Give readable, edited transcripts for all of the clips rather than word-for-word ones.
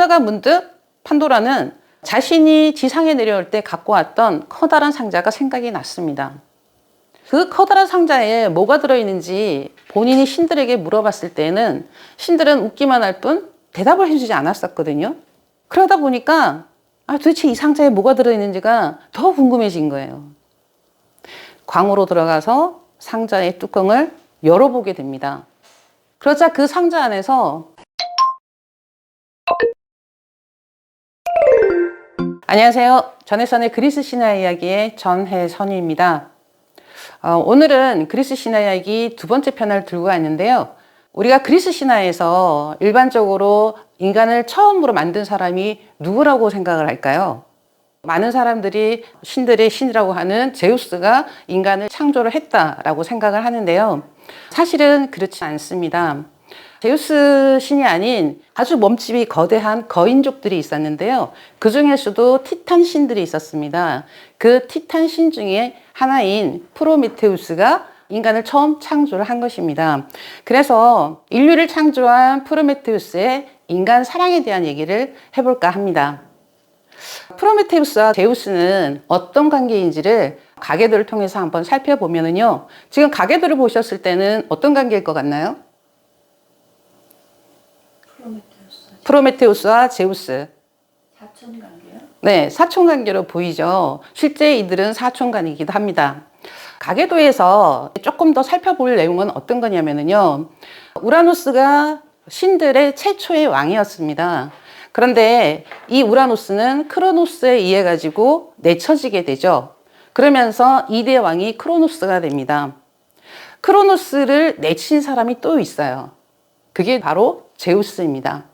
그러다가 문득 판도라는 자신이 지상에 내려올 때 갖고 왔던 커다란 상자가 생각이 났습니다. 그 커다란 상자에 뭐가 들어있는지 본인이 신들에게 물어봤을 때는 신들은 웃기만 할 뿐 대답을 해주지 않았었거든요. 그러다 보니까 도대체 이 상자에 뭐가 들어있는지가 더 궁금해진 거예요. 광으로 들어가서 상자의 뚜껑을 열어보게 됩니다. 그러자 그 상자 안에서 안녕하세요. 전혜선의 그리스 신화 이야기의 전혜선입니다. 오늘은 그리스 신화 이야기 두 번째 편을 들고 왔는데요. 우리가 그리스 신화에서 일반적으로 인간을 처음으로 만든 사람이 누구라고 생각을 할까요? 많은 사람들이 신들의 신이라고 하는 제우스가 인간을 창조를 했다라고 생각을 하는데요. 사실은 그렇지 않습니다. 제우스 신이 아닌 아주 몸집이 거대한 거인족들이 있었는데요. 그 중에서도 티탄 신들이 있었습니다. 그 티탄 신 중에 하나인 프로메테우스가 인간을 처음 창조를 한 것입니다. 그래서 인류를 창조한 프로메테우스의 인간 사랑에 대한 얘기를 해볼까 합니다. 프로메테우스와 제우스는 어떤 관계인지를 가계도를 통해서 한번 살펴보면요. 지금 가계도를 보셨을 때는 어떤 관계일 것 같나요? 프로메테우스와 제우스. 사촌 관계요? 네, 사촌 관계로 보이죠. 실제 이들은 사촌 관계이기도 합니다. 가계도에서 조금 더 살펴볼 내용은 어떤 거냐면요. 우라노스가 신들의 최초의 왕이었습니다. 그런데 이 우라노스는 크로노스에 의해 가지고 내쳐지게 되죠. 그러면서 2대 왕이 크로노스가 됩니다. 크로노스를 내친 사람이 또 있어요. 그게 바로 제우스입니다.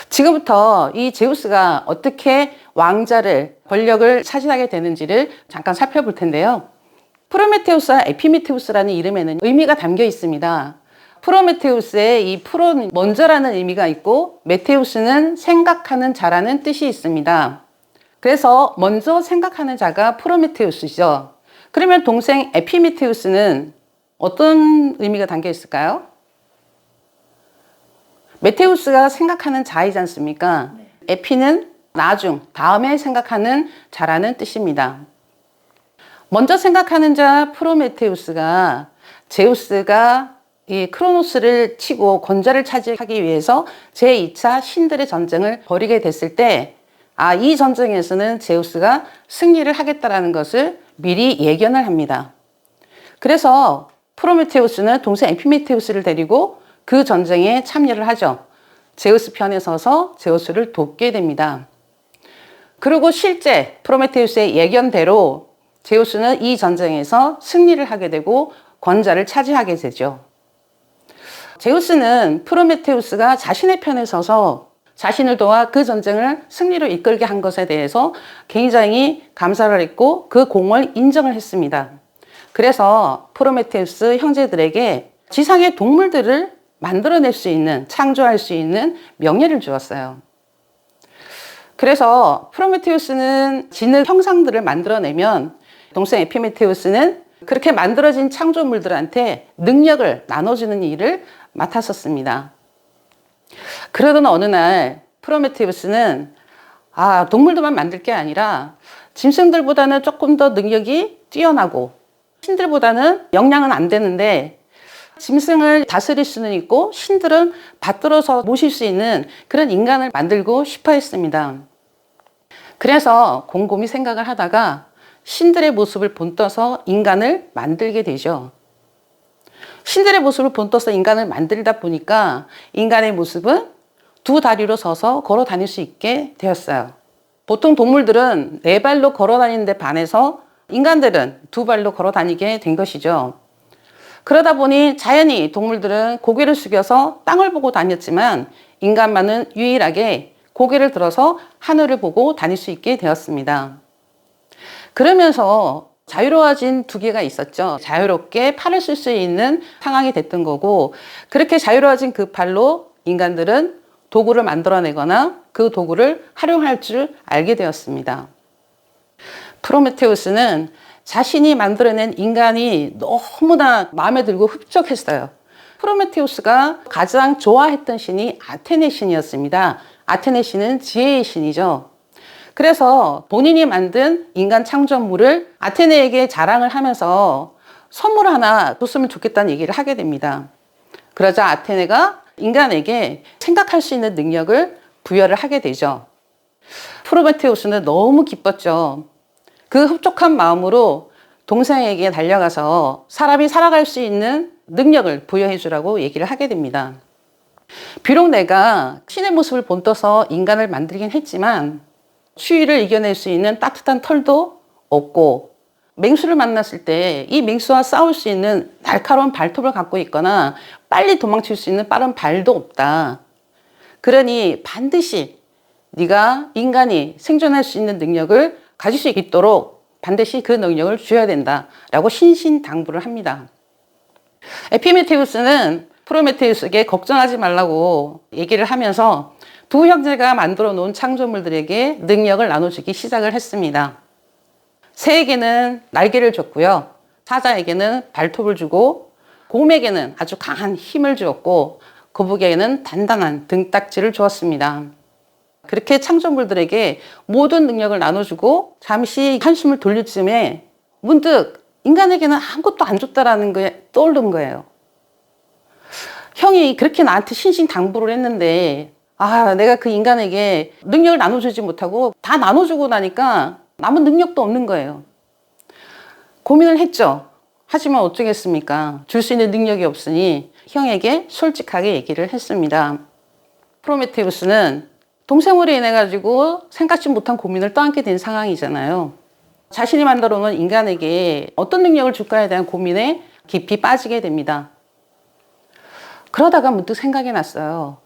지금부터 이 제우스가 어떻게 왕자를, 권력을 차지하게 되는지를 잠깐 살펴볼 텐데요. 프로메테우스와 에피메테우스라는 이름에는 의미가 담겨 있습니다. 프로메테우스의 이 프로는 먼저라는 의미가 있고 메테우스는 생각하는 자라는 뜻이 있습니다. 그래서 먼저 생각하는 자가 프로메테우스죠. 그러면 동생 에피메테우스는 어떤 의미가 담겨 있을까요? 메테우스가 생각하는 자이지 않습니까? 네. 에피는 나중, 다음에 생각하는 자라는 뜻입니다. 먼저 생각하는 자 프로메테우스가 제우스가 이 크로노스를 치고 권좌를 차지하기 위해서 제2차 신들의 전쟁을 벌이게 됐을 때 이 전쟁에서는 제우스가 승리를 하겠다라는 것을 미리 예견을 합니다. 그래서 프로메테우스는 동생 에피메테우스를 데리고 그 전쟁에 참여를 하죠. 제우스 편에 서서 제우스를 돕게 됩니다. 그리고 실제 프로메테우스의 예견대로 제우스는 이 전쟁에서 승리를 하게 되고 권좌를 차지하게 되죠. 제우스는 프로메테우스가 자신의 편에 서서 자신을 도와 그 전쟁을 승리로 이끌게 한 것에 대해서 굉장히 감사를 했고 그 공을 인정을 했습니다. 그래서 프로메테우스 형제들에게 지상의 동물들을 만들어낼 수 있는, 창조할 수 있는 명예를 주었어요. 그래서 프로메테우스는 지능 형상들을 만들어내면 동생 에피메테우스는 그렇게 만들어진 창조물들한테 능력을 나눠주는 일을 맡았었습니다. 그러던 어느 날 프로메테우스는 동물들만 만들 게 아니라 짐승들보다는 조금 더 능력이 뛰어나고 신들보다는 역량은 안 되는데 짐승을 다스릴 수는 있고 신들은 받들어서 모실 수 있는 그런 인간을 만들고 싶어 했습니다. 그래서 곰곰이 생각을 하다가 신들의 모습을 본떠서 인간을 만들게 되죠. 신들의 모습을 본떠서 인간을 만들다 보니까 인간의 모습은 두 다리로 서서 걸어 다닐 수 있게 되었어요. 보통 동물들은 네 발로 걸어 다니는데 반해서 인간들은 두 발로 걸어 다니게 된 것이죠. 그러다 보니 자연히 동물들은 고개를 숙여서 땅을 보고 다녔지만 인간만은 유일하게 고개를 들어서 하늘을 보고 다닐 수 있게 되었습니다. 그러면서 자유로워진 두 개가 있었죠. 자유롭게 팔을 쓸 수 있는 상황이 됐던 거고 그렇게 자유로워진 그 팔로 인간들은 도구를 만들어내거나 그 도구를 활용할 줄 알게 되었습니다. 프로메테우스는 자신이 만들어낸 인간이 너무나 마음에 들고 흡족했어요. 프로메테우스가 가장 좋아했던 신이 아테네 신이었습니다. 아테네 신은 지혜의 신이죠. 그래서 본인이 만든 인간 창조물을 아테네에게 자랑을 하면서 선물 하나 줬으면 좋겠다는 얘기를 하게 됩니다. 그러자 아테네가 인간에게 생각할 수 있는 능력을 부여를 하게 되죠. 프로메테우스는 너무 기뻤죠. 그 흡족한 마음으로 동생에게 달려가서 사람이 살아갈 수 있는 능력을 부여해 주라고 얘기를 하게 됩니다. 비록 내가 신의 모습을 본떠서 인간을 만들긴 했지만 추위를 이겨낼 수 있는 따뜻한 털도 없고 맹수를 만났을 때 이 맹수와 싸울 수 있는 날카로운 발톱을 갖고 있거나 빨리 도망칠 수 있는 빠른 발도 없다. 그러니 반드시 네가 인간이 생존할 수 있는 능력을 가질 수 있도록 반드시 그 능력을 줘야 된다라고 신신당부를 합니다. 에피메테우스는 프로메테우스에게 걱정하지 말라고 얘기를 하면서 두 형제가 만들어 놓은 창조물들에게 능력을 나눠주기 시작을 했습니다. 새에게는 날개를 줬고요. 사자에게는 발톱을 주고 곰에게는 아주 강한 힘을 주었고 거북에게는 단단한 등딱지를 주었습니다. 그렇게 창조물들에게 모든 능력을 나눠주고 잠시 한숨을 돌릴 즈음에 문득 인간에게는 아무것도 안 줬다라는 게 떠오른 거예요. 형이 그렇게 나한테 신신당부를 했는데 내가 그 인간에게 능력을 나눠주지 못하고 다 나눠주고 나니까 남은 능력도 없는 거예요. 고민을 했죠. 하지만 어쩌겠습니까? 줄 수 있는 능력이 없으니 형에게 솔직하게 얘기를 했습니다. 프로메테우스는 동생으로 인해 가지고 생각지 못한 고민을 떠안게 된 상황이잖아요. 자신이 만들어 놓은 인간에게 어떤 능력을 줄까에 대한 고민에 깊이 빠지게 됩니다. 그러다가 문득 생각이 났어요.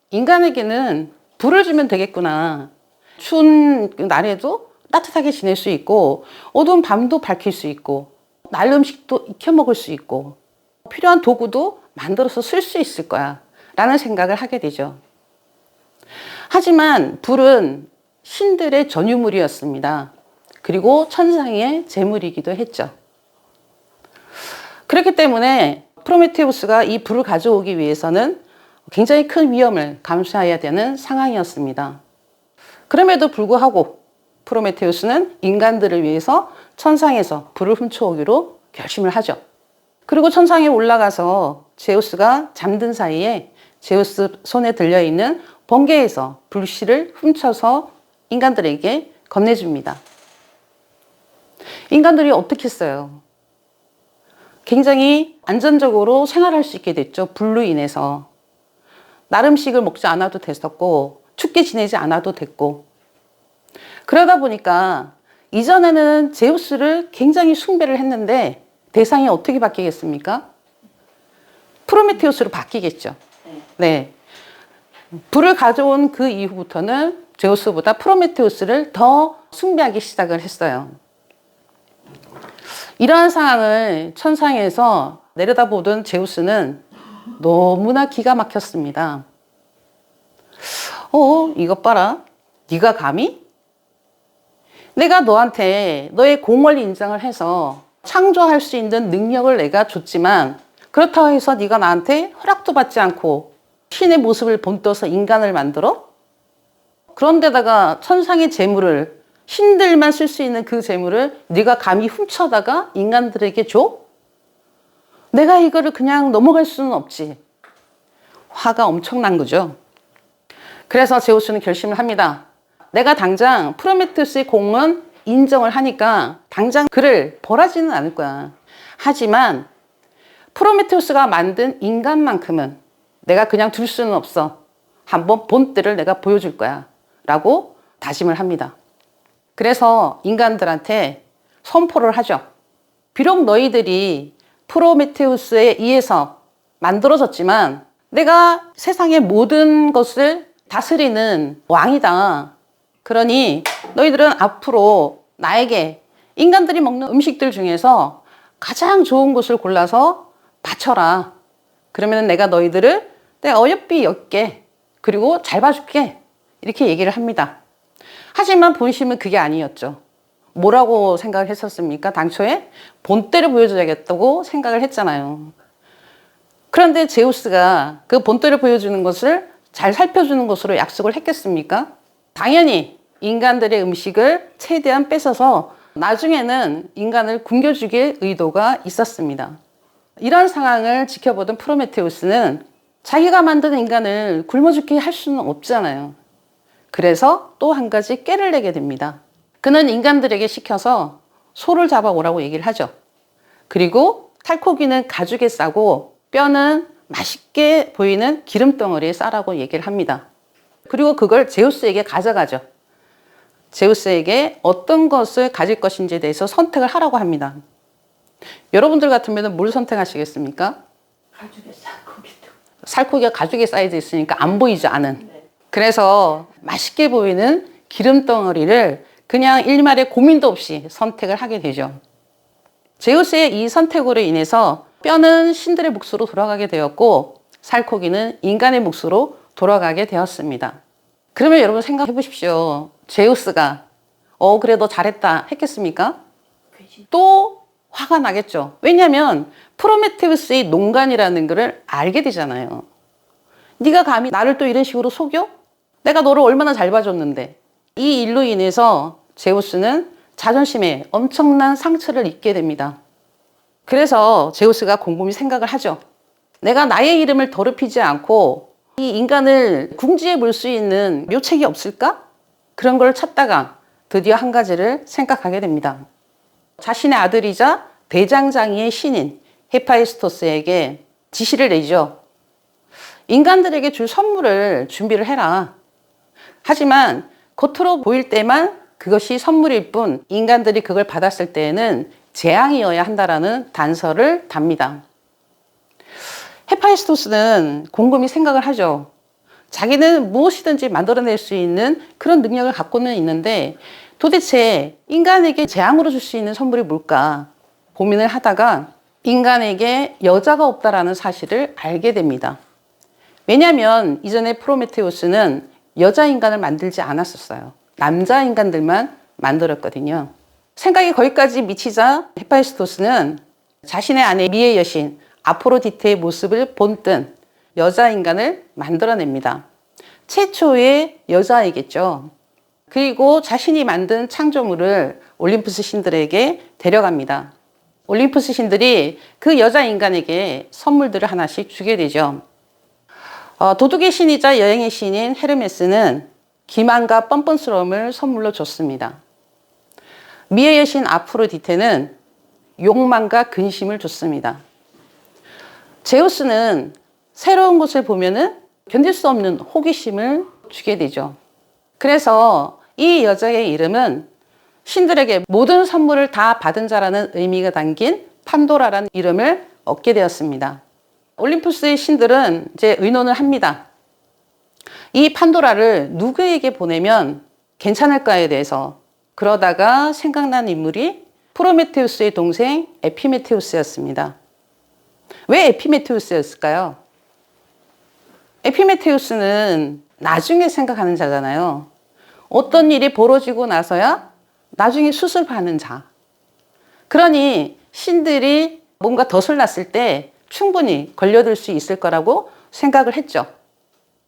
인간에게는 불을 주면 되겠구나. 추운 날에도 따뜻하게 지낼 수 있고 어두운 밤도 밝힐 수 있고 날 음식도 익혀 먹을 수 있고 필요한 도구도 만들어서 쓸 수 있을 거야 라는 생각을 하게 되죠. 하지만 불은 신들의 전유물이었습니다. 그리고 천상의 제물이기도 했죠. 그렇기 때문에 프로메테우스가 이 불을 가져오기 위해서는 굉장히 큰 위험을 감수해야 되는 상황이었습니다. 그럼에도 불구하고 프로메테우스는 인간들을 위해서 천상에서 불을 훔쳐오기로 결심을 하죠. 그리고 천상에 올라가서 제우스가 잠든 사이에 제우스 손에 들려있는 번개에서 불씨를 훔쳐서 인간들에게 건네줍니다. 인간들이 어떻게 했어요? 굉장히 안전적으로 생활할 수 있게 됐죠. 불로 인해서. 날 음식을 먹지 않아도 됐었고 춥게 지내지 않아도 됐고 그러다 보니까 이전에는 제우스를 굉장히 숭배를 했는데 대상이 어떻게 바뀌겠습니까? 프로메테우스로 바뀌겠죠. 네. 불을 가져온 그 이후부터는 제우스보다 프로메테우스를 더 숭배하기 시작을 했어요. 이러한 상황을 천상에서 내려다보던 제우스는 너무나 기가 막혔습니다. 이것 봐라. 네가 감히? 내가 너한테 너의 공을 인정을 해서 창조할 수 있는 능력을 내가 줬지만 그렇다고 해서 네가 나한테 허락도 받지 않고 신의 모습을 본떠서 인간을 만들어? 그런데다가 천상의 재물을 신들만 쓸 수 있는 그 재물을 네가 감히 훔쳐다가 인간들에게 줘? 내가 이거를 그냥 넘어갈 수는 없지. 화가 엄청난 거죠. 그래서 제우스는 결심을 합니다. 내가 당장 프로메테우스의 공은 인정을 하니까 당장 그를 벌하지는 않을 거야. 하지만 프로메테우스가 만든 인간만큼은 내가 그냥 둘 수는 없어. 한번 본때를 내가 보여줄 거야. 라고 다짐을 합니다. 그래서 인간들한테 선포를 하죠. 비록 너희들이 프로메테우스에 의해서 만들어졌지만 내가 세상의 모든 것을 다스리는 왕이다. 그러니 너희들은 앞으로 나에게 인간들이 먹는 음식들 중에서 가장 좋은 것을 골라서 바쳐라. 그러면 내가 너희들을 내가 어여삐 엮게 그리고 잘 봐줄게. 이렇게 얘기를 합니다. 하지만 본심은 그게 아니었죠. 뭐라고 생각을 했었습니까? 당초에 본때를 보여줘야겠다고 생각을 했잖아요. 그런데 제우스가 그 본때를 보여주는 것을 잘 살펴주는 것으로 약속을 했겠습니까? 당연히 인간들의 음식을 최대한 뺏어서 나중에는 인간을 굶겨주길 의도가 있었습니다. 이런 상황을 지켜보던 프로메테우스는 자기가 만든 인간을 굶어 죽게 할 수는 없잖아요. 그래서 또 한 가지 꾀를 내게 됩니다. 그는 인간들에게 시켜서 소를 잡아오라고 얘기를 하죠. 그리고 살코기는 가죽에 싸고 뼈는 맛있게 보이는 기름덩어리에 싸라고 얘기를 합니다. 그리고 그걸 제우스에게 가져가죠. 제우스에게 어떤 것을 가질 것인지에 대해서 선택을 하라고 합니다. 여러분들 같으면 뭘 선택하시겠습니까? 가죽에 살코기도. 살코기가 가죽에 쌓여져 있으니까 안 보이지 않은. 네. 그래서 맛있게 보이는 기름덩어리를 그냥 일말의 고민도 없이 선택을 하게 되죠. 제우스의 이 선택으로 인해서 뼈는 신들의 몫으로 돌아가게 되었고 살코기는 인간의 몫으로 돌아가게 되었습니다. 그러면 여러분 생각해 보십시오. 제우스가 그래 너 잘했다 했겠습니까? 또 화가 나겠죠. 왜냐하면 프로메테우스의 농간이라는 것을 알게 되잖아요. 네가 감히 나를 또 이런 식으로 속여? 내가 너를 얼마나 잘 봐줬는데. 이 일로 인해서 제우스는 자존심에 엄청난 상처를 입게 됩니다. 그래서 제우스가 곰곰이 생각을 하죠. 내가 나의 이름을 더럽히지 않고 이 인간을 궁지에 볼 수 있는 묘책이 없을까? 그런 걸 찾다가 드디어 한 가지를 생각하게 됩니다. 자신의 아들이자 대장장이의 신인 헤파이스토스에게 지시를 내죠. 인간들에게 줄 선물을 준비를 해라. 하지만 겉으로 보일 때만 그것이 선물일 뿐 인간들이 그걸 받았을 때에는 재앙이어야 한다라는 단서를 답니다. 헤파이스토스는 곰곰이 생각을 하죠. 자기는 무엇이든지 만들어낼 수 있는 그런 능력을 갖고는 있는데 도대체 인간에게 재앙으로 줄 수 있는 선물이 뭘까 고민을 하다가 인간에게 여자가 없다라는 사실을 알게 됩니다. 왜냐하면 이전에 프로메테우스는 여자 인간을 만들지 않았었어요. 남자 인간들만 만들었거든요. 생각이 거기까지 미치자 헤파이스토스는 자신의 아내 미의 여신 아프로디테의 모습을 본뜬 여자 인간을 만들어냅니다. 최초의 여자이겠죠. 그리고 자신이 만든 창조물을 올림푸스 신들에게 데려갑니다. 올림푸스 신들이 그 여자 인간에게 선물들을 하나씩 주게 되죠. 도둑의 신이자 여행의 신인 헤르메스는 기만과 뻔뻔스러움을 선물로 줬습니다. 미의 여신 아프로디테는 욕망과 근심을 줬습니다. 제우스는 새로운 것을 보면은 견딜 수 없는 호기심을 주게 되죠. 그래서 이 여자의 이름은 신들에게 모든 선물을 다 받은 자라는 의미가 담긴 판도라라는 이름을 얻게 되었습니다. 올림푸스의 신들은 이제 의논을 합니다. 이 판도라를 누구에게 보내면 괜찮을까에 대해서. 그러다가 생각난 인물이 프로메테우스의 동생 에피메테우스였습니다. 왜 에피메테우스였을까요? 에피메테우스는 나중에 생각하는 자잖아요. 어떤 일이 벌어지고 나서야 나중에 수습하는 자. 그러니 신들이 뭔가 덫을 놨을 때 충분히 걸려들 수 있을 거라고 생각을 했죠.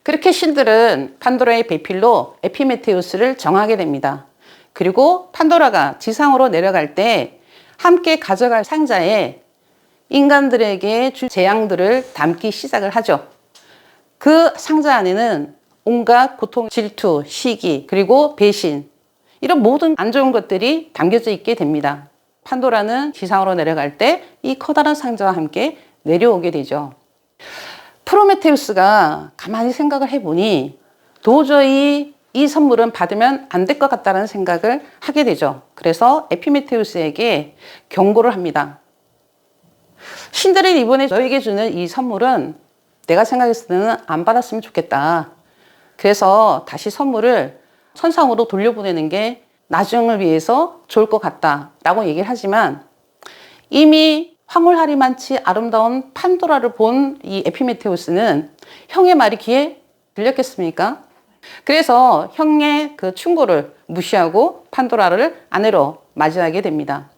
그렇게 신들은 판도라의 배필로 에피메테우스를 정하게 됩니다. 그리고 판도라가 지상으로 내려갈 때 함께 가져갈 상자에 인간들에게 줄 재앙들을 담기 시작을 하죠. 그 상자 안에는 온갖 고통, 질투, 시기, 그리고 배신 이런 모든 안 좋은 것들이 담겨져 있게 됩니다. 판도라는 지상으로 내려갈 때 이 커다란 상자와 함께 내려오게 되죠. 프로메테우스가 가만히 생각을 해보니 도저히 이 선물은 받으면 안 될 것 같다는 생각을 하게 되죠. 그래서 에피메테우스에게 경고를 합니다. 신들이 이번에 너에게 주는 이 선물은 내가 생각했을 때는 안 받았으면 좋겠다. 그래서 다시 선물을 천상으로 돌려보내는 게 나중을 위해서 좋을 것 같다라고 얘기를 하지만 이미 황홀하리만치 아름다운 판도라를 본 이 에피메테우스는 형의 말이 귀에 들렸겠습니까? 그래서 형의 그 충고를 무시하고 판도라를 아내로 맞이하게 됩니다.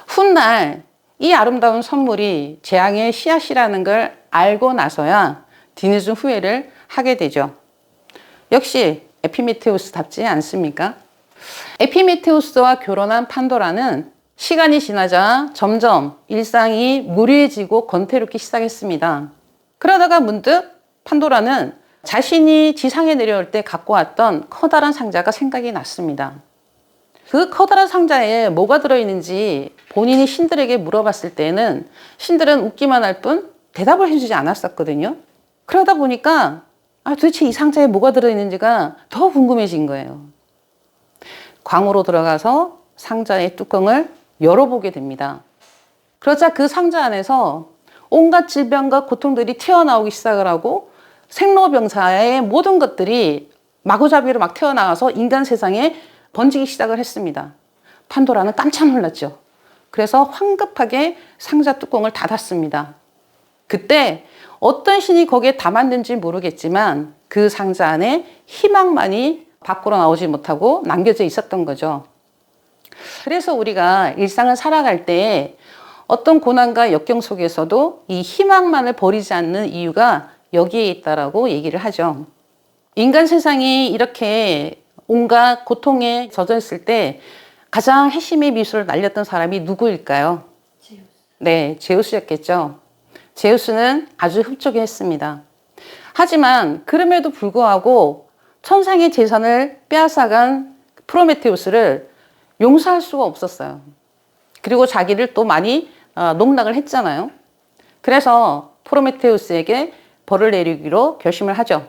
훗날 이 아름다운 선물이 재앙의 씨앗이라는 걸 알고 나서야 뒤늦은 후회를 하게 되죠. 역시 에피메테우스답지 않습니까? 에피메테우스와 결혼한 판도라는 시간이 지나자 점점 일상이 무례해지고 권태롭기 시작했습니다. 그러다가 문득 판도라는 자신이 지상에 내려올 때 갖고 왔던 커다란 상자가 생각이 났습니다. 그 커다란 상자에 뭐가 들어있는지 본인이 신들에게 물어봤을 때는 신들은 웃기만 할 뿐 대답을 해주지 않았었거든요. 그러다 보니까 도대체 이 상자에 뭐가 들어있는지가 더 궁금해진 거예요. 광으로 들어가서 상자의 뚜껑을 열어보게 됩니다. 그러자 그 상자 안에서 온갖 질병과 고통들이 튀어나오기 시작을 하고 생로병사의 모든 것들이 마구잡이로 막 튀어나와서 인간 세상에 번지기 시작을 했습니다. 판도라는 깜짝 놀랐죠. 그래서 황급하게 상자 뚜껑을 닫았습니다. 그때 어떤 신이 거기에 담았는지 모르겠지만 그 상자 안에 희망만이 밖으로 나오지 못하고 남겨져 있었던 거죠. 그래서 우리가 일상을 살아갈 때 어떤 고난과 역경 속에서도 이 희망만을 버리지 않는 이유가 여기에 있다라고 얘기를 하죠. 인간 세상이 이렇게 온갖 고통에 젖어 있을 때 가장 회심의 미소를 날렸던 사람이 누구일까요? 제우스. 네, 제우스였겠죠. 제우스는 아주 흡족했습니다. 하지만 그럼에도 불구하고 천상의 재산을 빼앗아간 프로메테우스를 용서할 수가 없었어요. 그리고 자기를 또 많이 농락을 했잖아요. 그래서 프로메테우스에게 벌을 내리기로 결심을 하죠.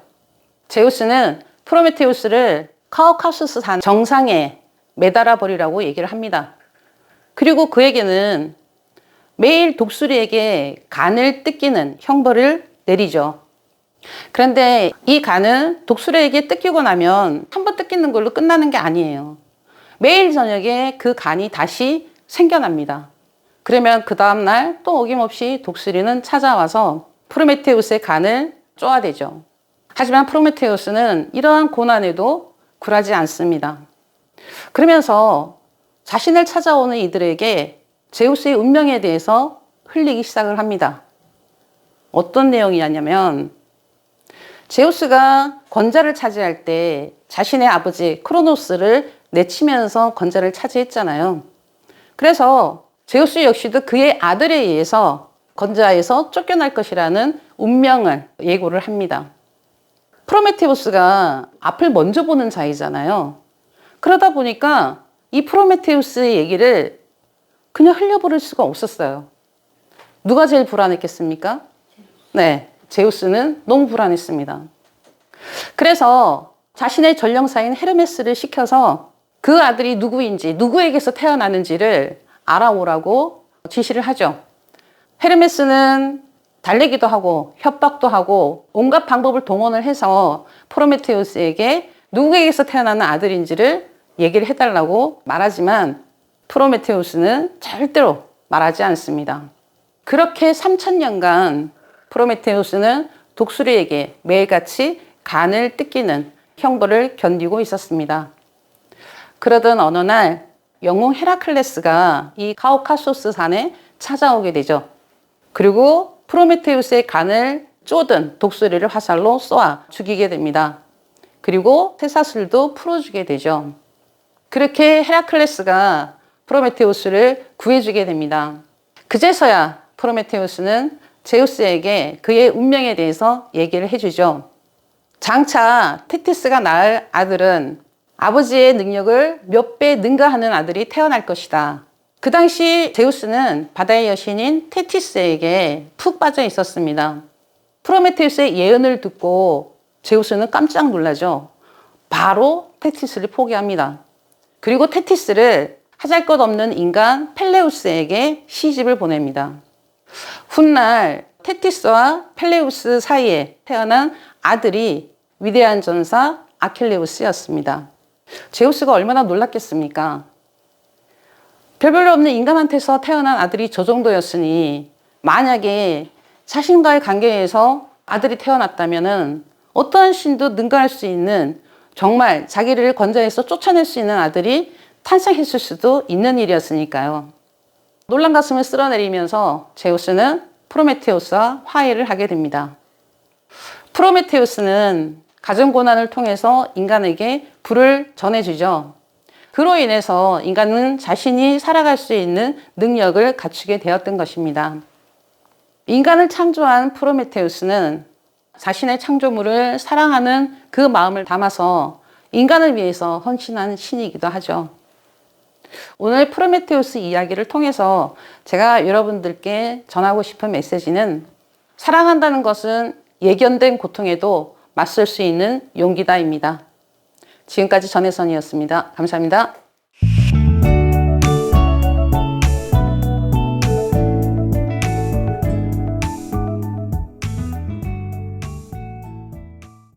제우스는 프로메테우스를 카우카수스 산 정상에 매달아 버리라고 얘기를 합니다. 그리고 그에게는 매일 독수리에게 간을 뜯기는 형벌을 내리죠. 그런데 이 간은 독수리에게 뜯기고 나면 한 번 뜯기는 걸로 끝나는 게 아니에요. 매일 저녁에 그 간이 다시 생겨납니다. 그러면 그 다음날 또 어김없이 독수리는 찾아와서 프로메테우스의 간을 쪼아대죠. 하지만 프로메테우스는 이러한 고난에도 굴하지 않습니다. 그러면서 자신을 찾아오는 이들에게 제우스의 운명에 대해서 흘리기 시작을 합니다. 어떤 내용이냐면 제우스가 권자를 차지할 때 자신의 아버지 크로노스를 내치면서 권자를 차지했잖아요. 그래서 제우스 역시도 그의 아들에 의해서 권자에서 쫓겨날 것이라는 운명을 예고를 합니다. 프로메테우스가 앞을 먼저 보는 자이잖아요. 그러다 보니까 이 프로메테우스의 얘기를 그냥 흘려버릴 수가 없었어요. 누가 제일 불안했겠습니까? 네, 제우스는 너무 불안했습니다. 그래서 자신의 전령사인 헤르메스를 시켜서 그 아들이 누구인지, 누구에게서 태어나는지를 알아오라고 지시를 하죠. 헤르메스는 달래기도 하고 협박도 하고 온갖 방법을 동원을 해서 프로메테우스에게 누구에게서 태어나는 아들인지를 얘기를 해달라고 말하지만 프로메테우스는 절대로 말하지 않습니다. 그렇게 3000년간 프로메테우스는 독수리에게 매일같이 간을 뜯기는 형벌을 견디고 있었습니다. 그러던 어느 날 영웅 헤라클레스가 이 카우카소스 산에 찾아오게 되죠. 그리고 프로메테우스의 간을 쪼든 독수리를 화살로 쏘아 죽이게 됩니다. 그리고 쇠사슬도 풀어주게 되죠. 그렇게 헤라클레스가 프로메테우스를 구해주게 됩니다. 그제서야 프로메테우스는 제우스에게 그의 운명에 대해서 얘기를 해주죠. 장차 테티스가 낳을 아들은 아버지의 능력을 몇 배 능가하는 아들이 태어날 것이다. 그 당시 제우스는 바다의 여신인 테티스에게 푹 빠져 있었습니다. 프로메테우스의 예언을 듣고 제우스는 깜짝 놀라죠. 바로 테티스를 포기합니다. 그리고 테티스를 하잘것없는 인간 펠레우스에게 시집을 보냅니다. 훗날 테티스와 펠레우스 사이에 태어난 아들이 위대한 전사 아킬레우스였습니다. 제우스가 얼마나 놀랐겠습니까? 별별로 없는 인간한테서 태어난 아들이 저 정도였으니 만약에 자신과의 관계에서 아들이 태어났다면 어떠한 신도 능가할 수 있는 정말 자기를 권좌에서 쫓아낼 수 있는 아들이 탄생했을 수도 있는 일이었으니까요. 놀란 가슴을 쓸어내리면서 제우스는 프로메테우스와 화해를 하게 됩니다. 프로메테우스는 가정 고난을 통해서 인간에게 불을 전해주죠. 그로 인해서 인간은 자신이 살아갈 수 있는 능력을 갖추게 되었던 것입니다. 인간을 창조한 프로메테우스는 자신의 창조물을 사랑하는 그 마음을 담아서 인간을 위해서 헌신한 신이기도 하죠. 오늘 프로메테우스 이야기를 통해서 제가 여러분들께 전하고 싶은 메시지는 사랑한다는 것은 예견된 고통에도 맞설 수 있는 용기다입니다. 지금까지 전혜선이었습니다. 감사합니다.